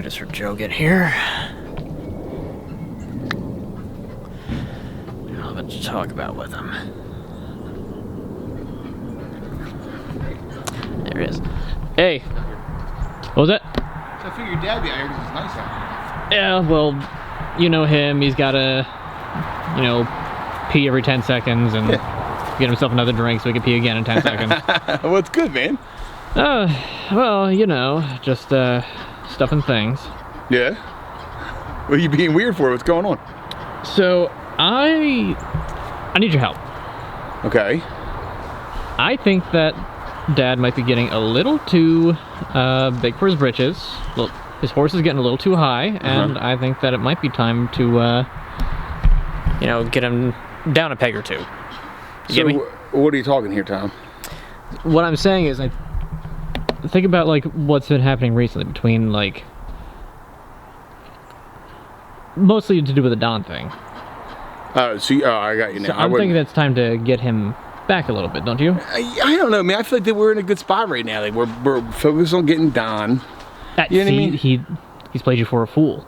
does her Joe get here? I'll have to talk about with him. There it is. Hey. What was that? So I figured your dad would be out here because it's nice out here. Yeah, well, you know him. He's got to, you know, pee every 10 seconds and get himself another drink so he can pee again in 10 seconds. Well, it's good, man. Well, you know, just stuff and things. Yeah? What are you being weird for? What's going on? So, I need your help. Okay. I think that Dad might be getting a little too big for his britches. Well, his horse is getting a little too high, and I think that it might be time to, you know, get him down a peg or two. You get me? What are you talking here, Tom? What I'm saying is, I think about, like, what's been happening recently between, like, mostly to do with the Don thing. I got you now. So I'm thinking that's time to get him back a little bit, don't you? I don't know, man. I feel like that we're in a good spot right now. Like we're focused on getting Don. You know what I mean? He's played you for a fool.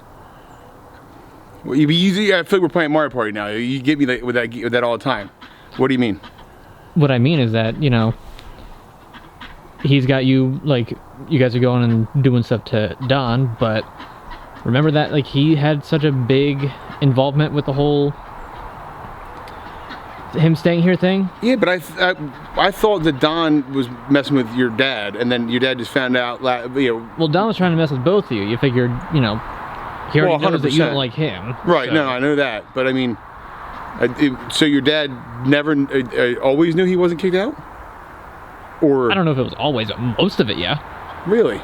Well, I feel like we're playing Mario Party now. You get me like, with that all the time. What do you mean? What I mean is that, you know, he's got you, like, you guys are going and doing stuff to Don, but remember that, like, he had such a big involvement with the whole him staying here thing? Yeah, but I thought that Don was messing with your dad, and then your dad just found out, you know. Well, Don was trying to mess with both of you. You figured, you know, he already knows that you don't like him. Right, so. No, I know that, but I mean, so your dad never, always knew he wasn't kicked out? Or? I don't know if it was always, but most of it, yeah. Really?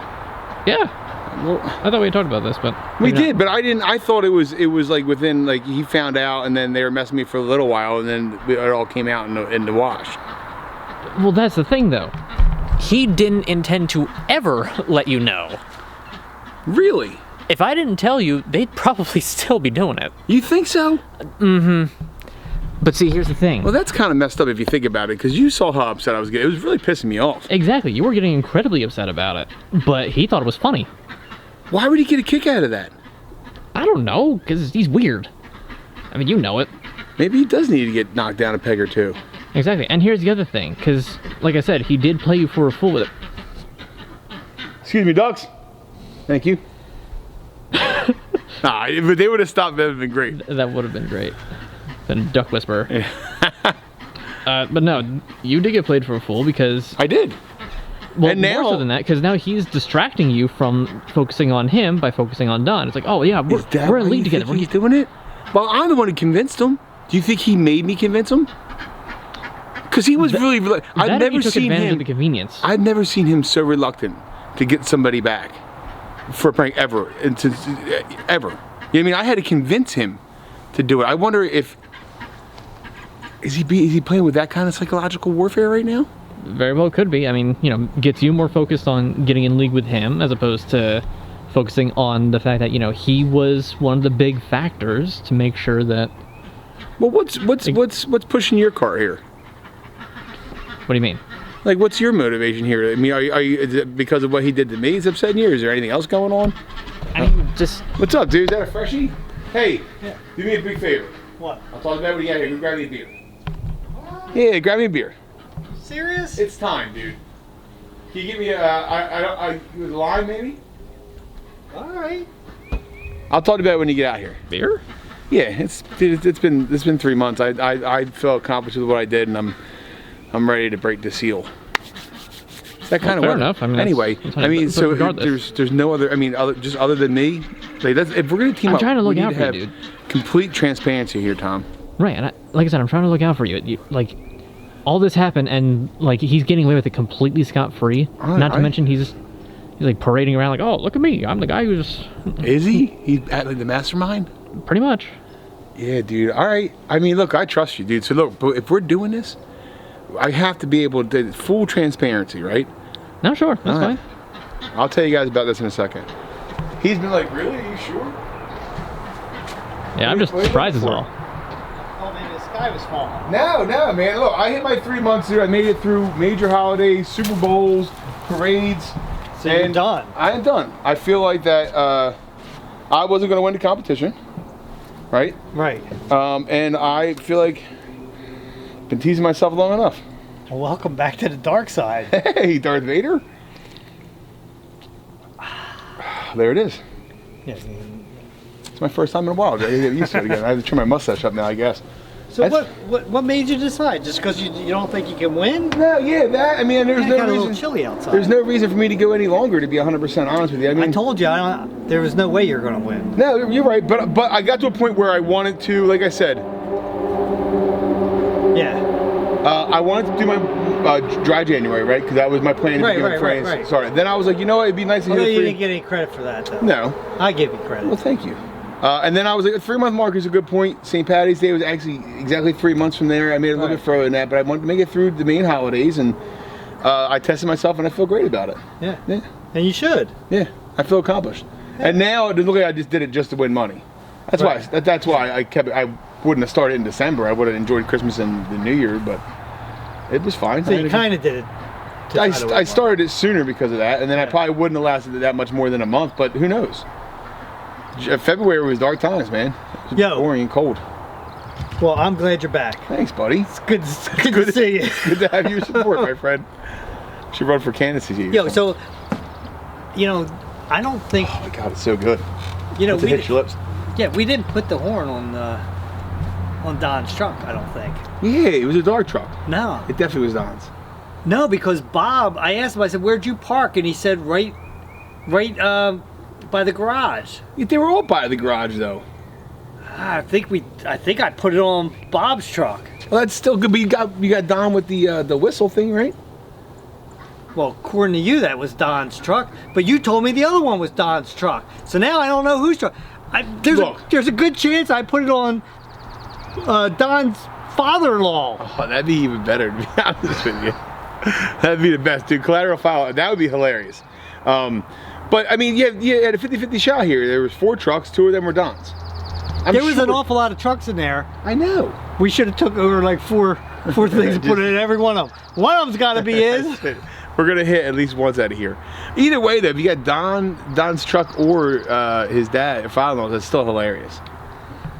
Yeah. Well, I thought we had talked about this, but we did. But I didn't. I thought it was like within, like, he found out, and then they were messing with me for a little while, and then it all came out in the wash. Well, that's the thing, though. He didn't intend to ever let you know. Really? If I didn't tell you, they'd probably still be doing it. You think so? Mm-hmm. But see, here's the thing. Well, that's kind of messed up if you think about it, because you saw how upset I was getting. It was really pissing me off. Exactly. You were getting incredibly upset about it, but he thought it was funny. Why would he get a kick out of that? I don't know, because he's weird. I mean, you know it. Maybe he does need to get knocked down a peg or two. Exactly. And here's the other thing, because, like I said, he did play you for a fool with it. Excuse me, ducks. Thank you. Nah, but they would have stopped. That would have been great. That would have been great. Been duck whisperer. Yeah. But no, you did get played for a fool because... I did. Well, and now, more so than that, because now he's distracting you from focusing on him by focusing on Don. It's like, oh yeah, we're in a league together. He's doing it? Well, I'm the one who convinced him. Do you think he made me convince him? Because he was really... I've never seen him... Of the convenience. I've never seen him so reluctant to get somebody back for a prank ever. Ever. You know what I mean? I had to convince him to do it. I wonder if... Is he playing with that kind of psychological warfare right now? Very well could be. I mean, you know, gets you more focused on getting in league with him as opposed to focusing on the fact that, you know, he was one of the big factors to make sure that... Well, what's pushing your car here? What do you mean? Like, what's your motivation here? I mean, are you is it because of what he did to me is upsetting you, or is there anything else going on? I mean, just... What's up, dude? Is that a freshie? Hey, yeah. Do me a big favor. What? I'll talk about when you get here. Go grab me a beer. Yeah, grab me a beer. Serious? It's time, dude. Can you give me a lime, maybe? All right. I'll talk about it when you get out here. Beer? Yeah, it's been 3 months. I felt accomplished with what I did, and I'm ready to break the seal. That kind of fair enough. I mean, anyway, so there's no other. I mean, other than me. Like, if we're gonna team up, I'm trying to look out for you, dude. Complete transparency here, Tom. Right, and like I said, I'm trying to look out for you. Like, all this happened, and like he's getting away with it completely scot-free. Not to mention he's like parading around like, oh, look at me, I'm the guy who's... Is he? He's like the mastermind? Pretty much. Yeah, dude. All right. I mean, look, I trust you, dude. So look, but if we're doing this, I have to be able to full transparency, right? No, sure, that's fine. I'll tell you guys about this in a second. He's been like, really? Are you sure? Yeah, I'm just surprised as well. Oh man, the sky was falling. No, man. Look, I hit my 3 months here. I made it through major holidays, Super Bowls, parades, So you're done. I am done. I feel like that I wasn't going to win the competition, right? Right. And I feel like I've been teasing myself long enough. Well, welcome back to the dark side. Hey, Darth Vader. There it is. Yeah. It's my first time in a while. I gotta get used to it again. I have to trim my mustache up now, I guess. So what made you decide? Just because you don't think you can win? No, yeah, that. I mean, there's It no got a little reason. chilly outside. There's no reason for me to go any longer. To be 100% honest with you, I mean, I told you there was no way you're going to win. no, you're right. But I got to a point where I wanted to, like I said, Yeah. I wanted to do my dry January, right? Because that was my plan to Right, be doing right, friends. right. Sorry. Then I was like, you know what? It'd be nice to Although hear you free. didn't get any credit for that, though. No. I give you credit. Well, thank you. And then I was like, a 3-month mark is a good point. St. Patty's Day was actually exactly 3 months from there. I made it a little Right. bit further than that, but I wanted to make it through the main holidays, and I tested myself, and I feel great about it. Yeah. Yeah, And you should. yeah, I feel accomplished. And now it look like I just did it just to win money. That's Right. why. That's why I kept it. I wouldn't have started in December. I would have enjoyed Christmas and the New Year, but it was fine. So you kind of did it. to try to win I started it sooner because of that, and then I probably wouldn't have lasted that much more than a month. But who knows? February was dark times, man. It was Yo. boring and cold. money. Well, I'm glad you're back. Thanks, buddy. It's good to see you. Good to have your support, my friend. Should run for candidacy. Yo, so, I don't think, Oh my God, it's so good. we Once it hits your lips. we didn't put the horn on Don's truck, I don't think. Yeah, it was a dark truck. No. It definitely was Don's. No, because Bob, I asked him, I said, where'd you park? And he said, right by the garage. Yeah, they were all by the garage, though. I think I put it on Bob's truck. Well, that's still good. But you got Don with the whistle thing, right? Well, according to you, that was Don's truck, but you told me the other one was Don's truck. So now I don't know whose truck. There's a good chance I put it on Don's father-in-law. Oh, that'd be even better, to be honest with you. That'd be the best, dude. Collateral file. That would be hilarious. But I mean, you had a 50-50 shot here. There was 4 trucks. 2 of them were Don's. There was an awful lot of trucks in there. I know. We should have took over like four things and put it in every one of them. One of them's got to be his. We're gonna hit at least once out of here. Either way, though, if you got Don's truck or his dad, father-in-law, that's still hilarious.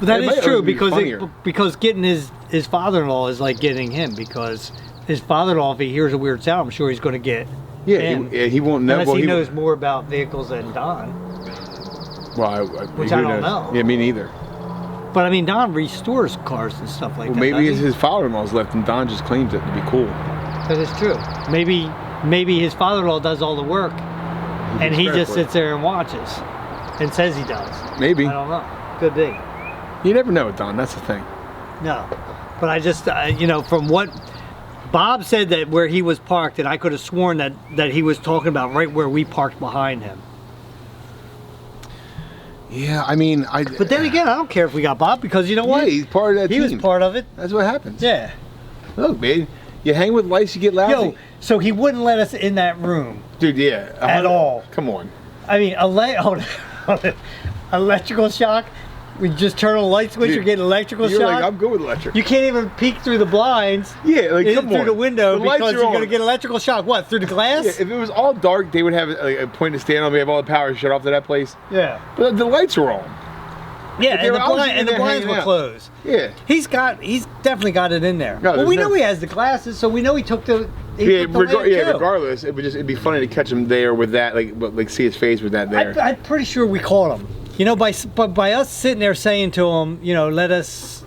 But that It is might true even be funnier. because getting his father-in-law is like getting him, because his father-in-law, if he hears a weird sound, I'm sure he's going to get Yeah, in. he won't know. Unless Well, he knows more about vehicles than Don. Well, Which who I don't knows? know. Yeah, me neither. But I mean, Don restores cars and stuff like Well, that. maybe doesn't he? his father-in-law's left, and Don just claims it to be cool. That is true. Maybe his father-in-law does all the work, and he credit just for it. sits there and watches, and says he does. Maybe. I don't know. Could be. You never know with Don. That's the thing. No, but I just from what Bob said, that where he was parked, and I could have sworn that he was talking about right where we parked behind him. Yeah, I mean, But then again, I don't care if we got Bob, because you know what? Yeah, he's part of that He team. was part of it. That's what happens. Yeah. Look, man, you hang with lice, you get lousy. Yo, so he wouldn't let us in that room Dude, yeah. at all. Come on. I mean, electrical shock. We just turn on a light switch, Dude, you're getting electrical You're shock. like, I'm good with electric. You can't even peek through the blinds. Yeah, like, in come through on. the window, The lights because are you're on. gonna get electrical shock. What, through the glass? Yeah, if it was all dark, they would have a point to stand on. They have all the power shut off to that place. Yeah. But the lights are on. Yeah, they were always in and the there blinds hanging were out. closed. Yeah. He's definitely got it in there. No, well, there's we no- know he has the glasses, so we know he took the. He Yeah, took the lamp too. regardless, it'd be funny to catch him there with that, like see his face with that there. I'm pretty sure we caught him. By us sitting there saying to him, let's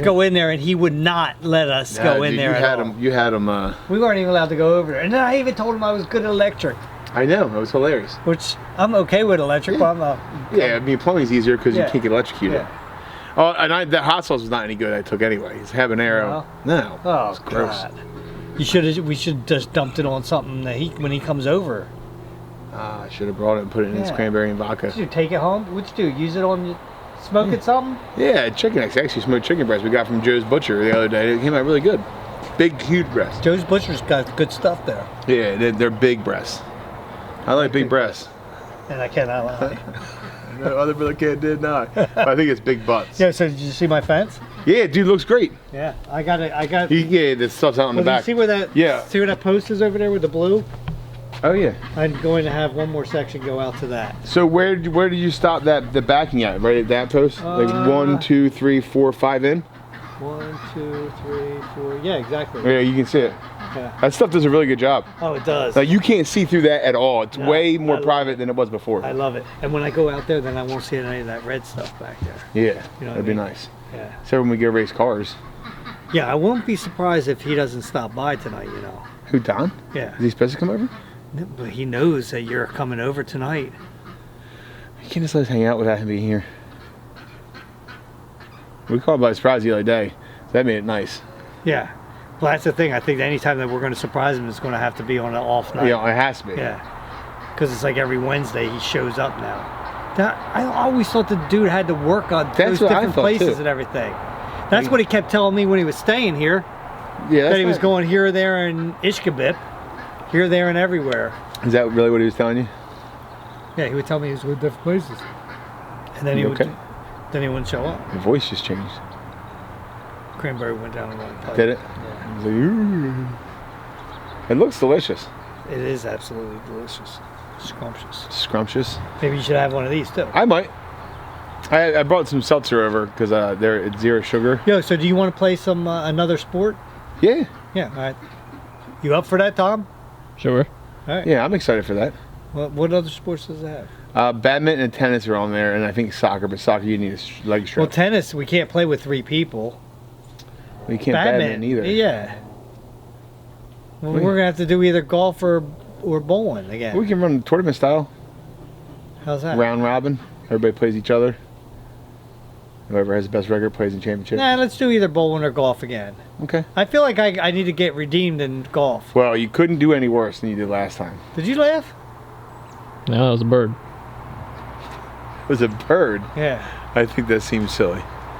go in there, and he would not let us go in Dude, there at all. You had him. We weren't even allowed to go over there. And then I even told him I was good at electric, I know, it was hilarious. which I'm okay with electric, but I'm not. Yeah, I mean, plumbing's easier because Yeah. you can't get electrocuted. Yeah. Oh, and the hot sauce was not any good. I took anyway. It's habanero. No. Oh, it's gross. God. We should just dumped it on something that when he comes over. I should have brought it and put it in his Yeah. cranberry and vodka. Did you take it home? What'd you do? Use it on smoke it something? Yeah, chicken. Actually, smoked chicken breast we got from Joe's Butcher the other day. It came out really good. Big, huge breast. Joe's Butcher's got good stuff there. Yeah, they're big breasts. I like big breasts. And I cannot lie. No other little kid did not. But I think it's big butts. Yeah, so did you see my fence? Yeah, dude, looks great. Yeah, I got it. Yeah, the stuff's out on the Well, back. you see where that? Yeah. See where that post is over there with the blue? Oh yeah. I'm going to have one more section go out to that. So where did you stop the backing at? Right at that post? Like 1, 2, 3, 4, 5 in? 1, 2, 3, 4. Yeah, exactly. Yeah, you can see it. Yeah. That stuff does a really good job. Oh, it does. Like you can't see through that at all. It's No, way more I love private it. than it was before. I love it. And when I go out there, then I won't see any of that red stuff back there. Yeah, You know what that'd I be mean? nice. Yeah. Except when we go race cars. Yeah, I won't be surprised if he doesn't stop by tonight, you know. Who, Don? Yeah. Is he supposed to come over? But he knows that you're coming over tonight. You can't just let us hang out without him being here. We called by surprise the other day. So that made it nice. Yeah. Well, that's the thing. I think anytime that we're going to surprise him, it's going to have to be on an off night. Yeah, it has to be. Yeah. Because it's like every Wednesday he shows up now. I always thought the dude had to work on those what I different thought, places too. and everything. That's what he kept telling me when he was staying here. Yeah, that's That he was not- going here, there, and Ishkabib. Here, there, and everywhere. Is that really what he was telling you? Yeah, he would tell me he was with different places. And then he You okay? would. Then he wouldn't show up. Your voice just changed. Cranberry went down the wrong pipe. Did it? Yeah. It was like, ooh. It looks delicious. It is absolutely delicious. Scrumptious. Scrumptious. Maybe you should have one of these too. I might. I brought some seltzer over because they're at 0 sugar. Yo, so do you want to play some another sport? Yeah. Yeah, all right. You up for that, Tom? Sure. All right. Yeah, I'm excited for that. What other sports does it have? Badminton and tennis are on there, and I think soccer. But soccer, you need a leg Well, strap. tennis, we can't play with 3 people. We can't badminton either. Yeah. Well, Wait. we're going to have to do either golf or bowling again. We can run tournament style, How's that? round robin. Everybody plays each other. Whoever has the best record plays in championship. Nah, let's do either bowling or golf again. Okay. I feel like I need to get redeemed in golf. Well, you couldn't do any worse than you did last time. Did you laugh? No, that was a bird. It was a bird. Yeah. I think that seems silly.